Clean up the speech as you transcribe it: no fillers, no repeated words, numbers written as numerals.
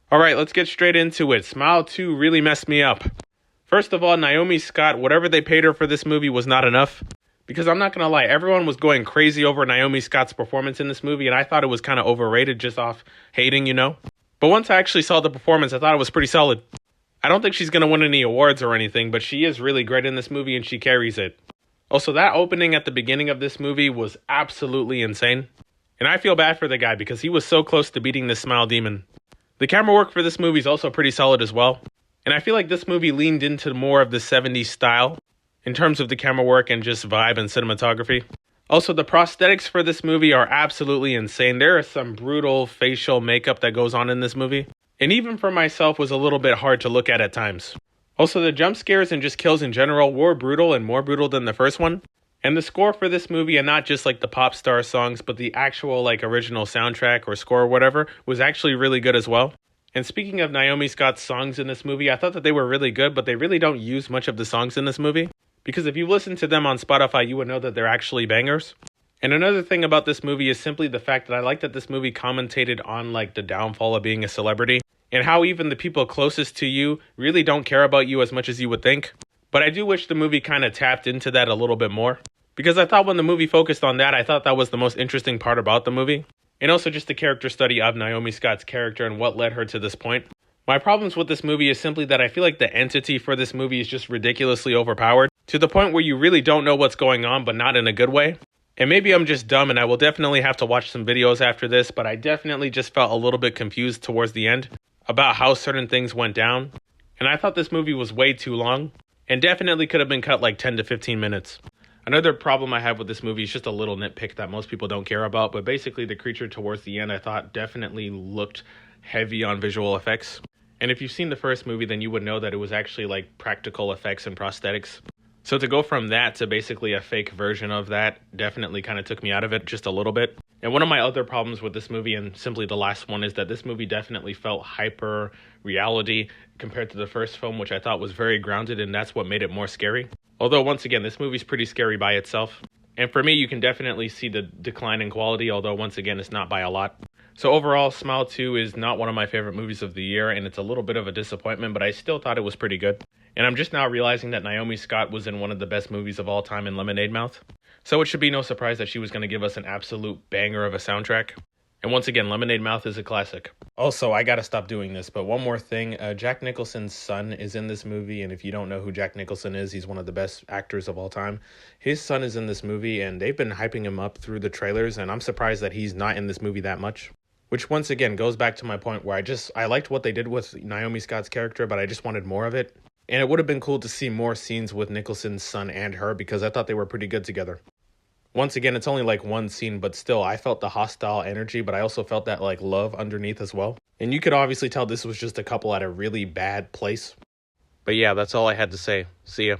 Alright, let's get straight into it. Smile 2 really messed me up. First of all, Naomi Scott, whatever they paid her for this movie was not enough. Because I'm not gonna lie, everyone was going crazy over Naomi Scott's performance in this movie, and I thought it was kind of overrated just off hating. But once I actually saw the performance, I thought it was pretty solid. I don't think she's gonna win any awards or anything, but she is really great in this movie and she carries it. Also, that opening at the beginning of this movie was absolutely insane. And I feel bad for the guy because he was so close to beating this smile demon. The camera work for this movie is also pretty solid as well. And I feel like this movie leaned into more of the 70s style in terms of the camera work and just vibe and cinematography. Also, the prosthetics for this movie are absolutely insane. There is some brutal facial makeup that goes on in this movie. And even for myself was a little bit hard to look at times. Also, the jump scares and just kills in general were brutal and more brutal than the first one. And the score for this movie, and not just like the pop star songs, but the actual like original soundtrack or score or whatever, was actually really good as well. And speaking of Naomi Scott's songs in this movie, I thought that they were really good, but they really don't use much of the songs in this movie. Because if you listen to them on Spotify, you would know that they're actually bangers. And another thing about this movie is simply the fact that I like that this movie commentated on like the downfall of being a celebrity. And how even the people closest to you really don't care about you as much as you would think. But I do wish the movie kind of tapped into that a little bit more. Because I thought when the movie focused on that, I thought that was the most interesting part about the movie. And also just the character study of Naomi Scott's character and what led her to this point. My problems with this movie is simply that I feel like the entity for this movie is just ridiculously overpowered. To the point where you really don't know what's going on, but not in a good way. And maybe I'm just dumb and I will definitely have to watch some videos after this, but I definitely just felt a little bit confused towards the end about how certain things went down. And I thought this movie was way too long and definitely could have been cut like 10 to 15 minutes. Another problem I have with this movie is just a little nitpick that most people don't care about, but basically the creature towards the end I thought definitely looked heavy on visual effects. And if you've seen the first movie, then you would know that it was actually like practical effects and prosthetics. So to go from that to basically a fake version of that definitely kind of took me out of it just a little bit. And one of my other problems with this movie, and simply the last one, is that this movie definitely felt hyper reality compared to the first film, which I thought was very grounded, and that's what made it more scary. Although once again, this movie's pretty scary by itself. And for me, you can definitely see the decline in quality, although once again, it's not by a lot. So overall, Smile 2 is not one of my favorite movies of the year, and it's a little bit of a disappointment, but I still thought it was pretty good. And I'm just now realizing that Naomi Scott was in one of the best movies of all time in Lemonade Mouth. So it should be no surprise that she was going to give us an absolute banger of a soundtrack. And once again, Lemonade Mouth is a classic. Also, I gotta stop doing this, but one more thing. Jack Nicholson's son is in this movie, and if you don't know who Jack Nicholson is, he's one of the best actors of all time. His son is in this movie, and they've been hyping him up through the trailers, and I'm surprised that he's not in this movie that much. Which once again goes back to my point where I liked what they did with Naomi Scott's character, but I just wanted more of it. And it would have been cool to see more scenes with Nicholson's son and her, because I thought they were pretty good together. Once again, it's only like one scene, but still, I felt the hostile energy, but I also felt that like love underneath as well. And you could obviously tell this was just a couple at a really bad place. But yeah, that's all I had to say. See ya.